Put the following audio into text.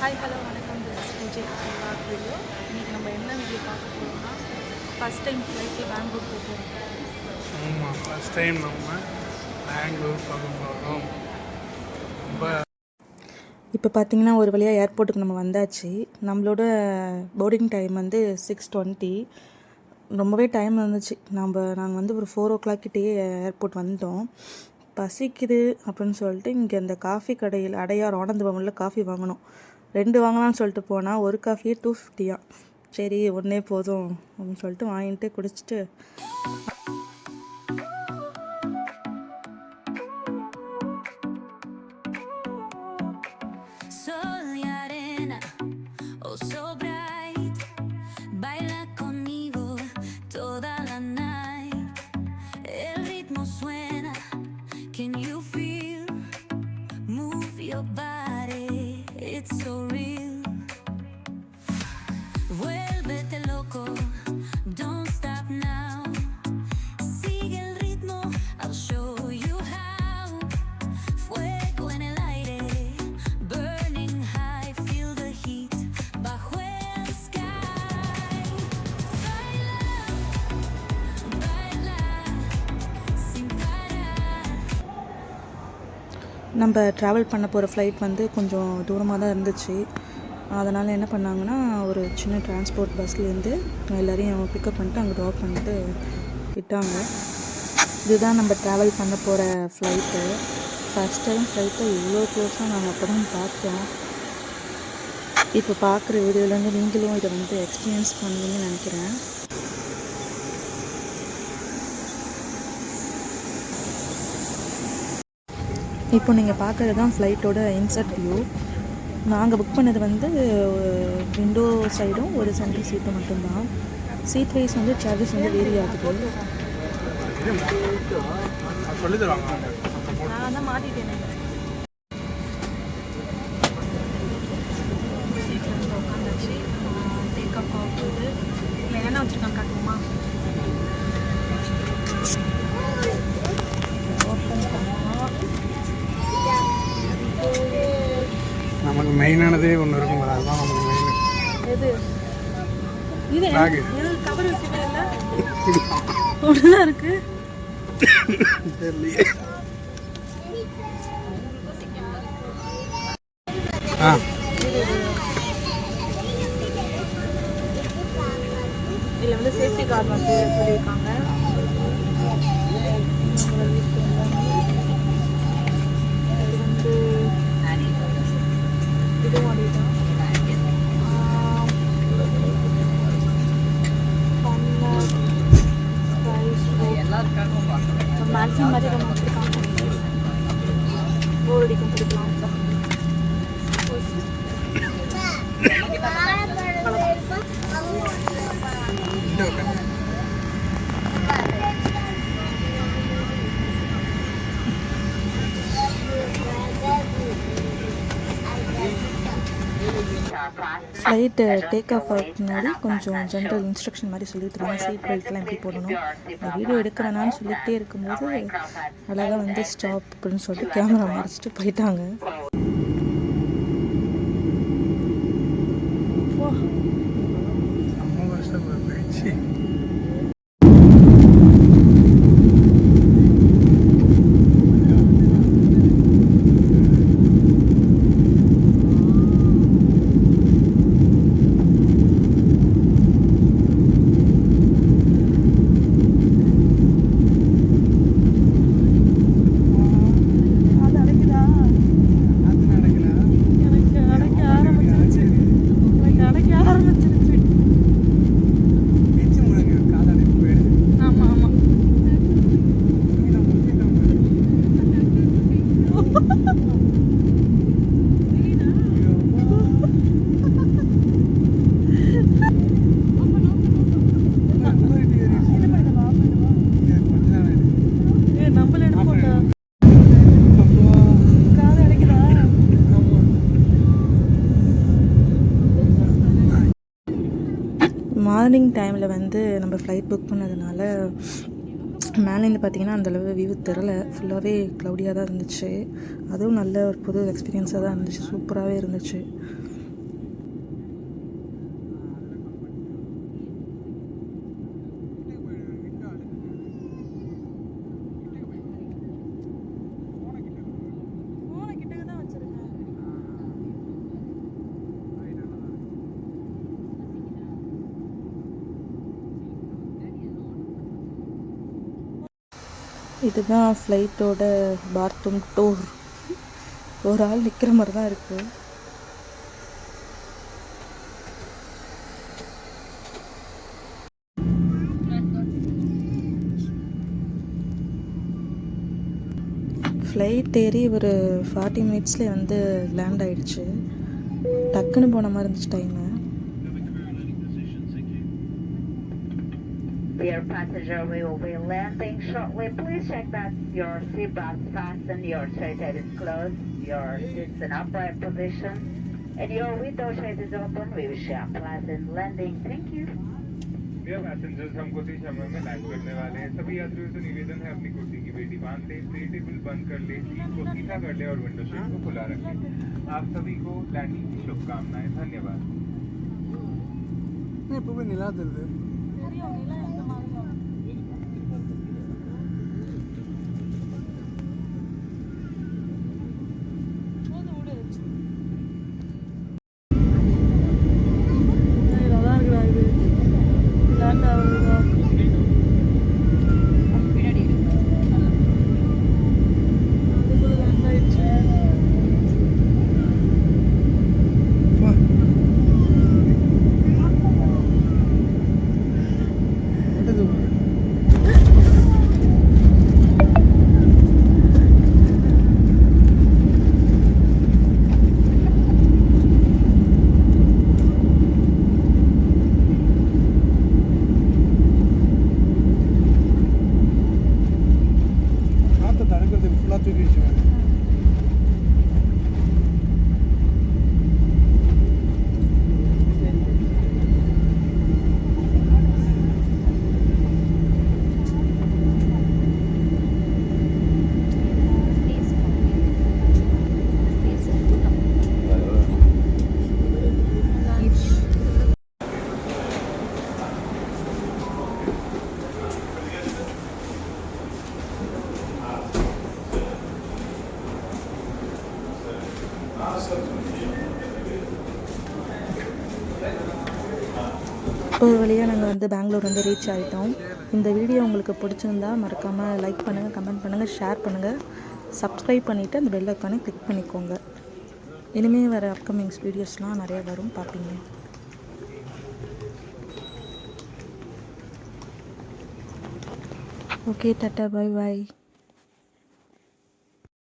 Hi hello வணக்கம். This is பூஜை vlog video. இன்றைக்கி நம்ம என்ன வீடியோ பார்க்க போகிறோம்னா ஃபஸ்ட் டைம் ஃப்ளைட்டில் பெங்களூர் போகிறோம். ஆமாம், ஃபஸ்ட் டைம் நம்ம பெங்களூர் பார்க்க போகிறோம். ரொம்ப இப்போ பார்த்தீங்கன்னா ஒரு வழியாக ஏர்போர்ட்டுக்கு நம்ம வந்தாச்சு. நம்மளோட போர்டிங் டைம் வந்து 6:20. ரொம்பவே டைம் இருந்துச்சு. நாங்கள் வந்து ஒரு 4 o'clock கிட்டேயே ஏர்போர்ட் வந்துட்டோம். பசிக்குது அப்படின்னு சொல்லிட்டு இங்கே இந்த காஃபி கடையில் அடையார் ஆனந்த பவனில் காஃபி வாங்கினோம். 2 வாங்கலாம்னு சொல்லிட்டு போனால் ஒரு காஃபியே 250. சரி ஒன்றே போதும் அப்படின்னு சொல்லிட்டு வாங்கிட்டு குடிச்சிட்டு நம்ம ட்ராவல் பண்ண போகிற ஃப்ளைட் வந்து கொஞ்சம் தூரமாக தான் இருந்துச்சு. அதனால் என்ன பண்ணாங்கன்னா ஒரு சின்ன டிரான்ஸ்போர்ட் பஸ்லேருந்து எல்லோரையும் பிக்கப் பண்ணிட்டு அங்கே ட்ராப் பண்ணிட்டு விட்டாங்க. இதுதான் நம்ம ட்ராவல் பண்ண போகிற ஃப்ளைட்டு. ஃபஸ்ட் டைம் ஃப்ளைட்டை இவ்வளோ க்ளோஸாக நாங்கள் அப்போ தான் பார்த்தோம். இப்போ பார்க்குற வீடியோலேருந்து நீங்களும் இதை வந்து எக்ஸ்பீரியன்ஸ் பண்ணுவீங்கன்னு நினைக்கிறேன். இப்போ நீங்கள் பார்க்குறது தான் ஃப்ளைட்டோட இன்சர்ட் வியூ. நாங்கள் புக் பண்ணது வந்து விண்டோ சைடும் ஒரு சென்ட்ரல் சீட்டும் மட்டும்தான். சீட் வைஸ் வந்து சார்ஜஸ் வந்து வேரி ஆகுது. நான் தான் மாட்டிட்டேன். சீட்டில் வந்து உட்காந்துச்சு. டேக் ஆஃப் ஆகுது. இல்லை என்ன வச்சுருக்காங்க காட்டுமா? நமக்கு மெயினானதே ஒன்று இருக்கும், அதுதான் நமக்கு மெயின். எது இது? கவர் வச்சுக்கவே இல்லை, ஒன்றுதான் இருக்கு. தெரியலையே. இதில் வந்து சேஃப்டி கார்டு வந்து சொல்லியிருக்காங்க. மேக்ஸிமம் மாதிரி நம்ம வச்சுருக்காங்க. போர் அடிக்கும் பிடிக்கலாம் சார். ஃப்ளைட்டு டேக் ஆஃப் ஆகிறதுக்கு முன்னாடி கொஞ்சம் ஜென்ரல் இன்ஸ்ட்ரக்ஷன் மாதிரி சொல்லிட்டு இருந்தாங்க. சீட் பெல்ட்லாம் எப்படி போடணும். இந்த வீடியோ எடுக்கிறேனான்னு சொல்லிகிட்டே இருக்கும்போது அழகாக வந்து ஸ்டாப் அப்படின்னு சொல்லிட்டு கேமரா மறைச்சிட்டு போயிட்டாங்க. மார்னிங் டைமில் வந்து நம்ம ஃப்ளைட் புக் பண்ணதுனால மேலேருந்து பார்த்திங்கன்னா அந்தளவு வியூ தெரில. ஃபுல்லாகவே க்ளவுடியாக தான் இருந்துச்சு. அதுவும் நல்ல ஒரு புது எக்ஸ்பீரியன்ஸாக தான் இருந்துச்சு. சூப்பராகவே இருந்துச்சு. இதுதான் ஃப்ளைட்டோட பாத்ரூம் டூர். ஒரு ஆள் நிற்கிற மாதிரி தான் இருக்குது. ஃப்ளைட் ஏறி ஒரு 40 மினிட்ஸ்லேயே வந்து லேண்ட் ஆகிடுச்சு. டக்குன்னு போன மாதிரி இருந்துச்சு time. Dear passenger, we will be landing shortly. Please check that your seatbelt is fastened, your tray table is closed, your seats in upright position, and your window shade is open. We wish you a pleasant landing. Thank you. Dear passengers, हम कुछ ही समय में land करने वाले हैं. सभी यात्रियों से निवेदन है अपनी कुर्सी की बेटी बांध ले, ट्रे टेबल बंद कर ले, सीट को सीधा कर ले और विंडो शेड को खुला रखें. आप सभी को लैंडिंग की शुभकामनाएं. धन्यवाद. இப்போ போய் நிலா தெரியுது. காற்றை தடுக்கிறதுக்கு ஃபுல்லாக தூக்கி வச்சுருவாங்க. ஒரு வழியாக நாங்கள் வந்து பெங்களூர் வந்து ரீச் ஆகிட்டோம். இந்த வீடியோ உங்களுக்கு பிடிச்சிருந்தா மறக்காமல் லைக் பண்ணுங்கள், கமெண்ட் பண்ணுங்கள், ஷேர் பண்ணுங்கள், சப்ஸ்கிரைப் பண்ணிவிட்டு அந்த பெல் ஐக்கானை கிளிக் பண்ணிக்கோங்க. இனிமேல் வர அப்கமிங்ஸ் வீடியோஸ்லாம் நிறையா வரும், பார்ப்பீங்க. Okay, tata, bye bye.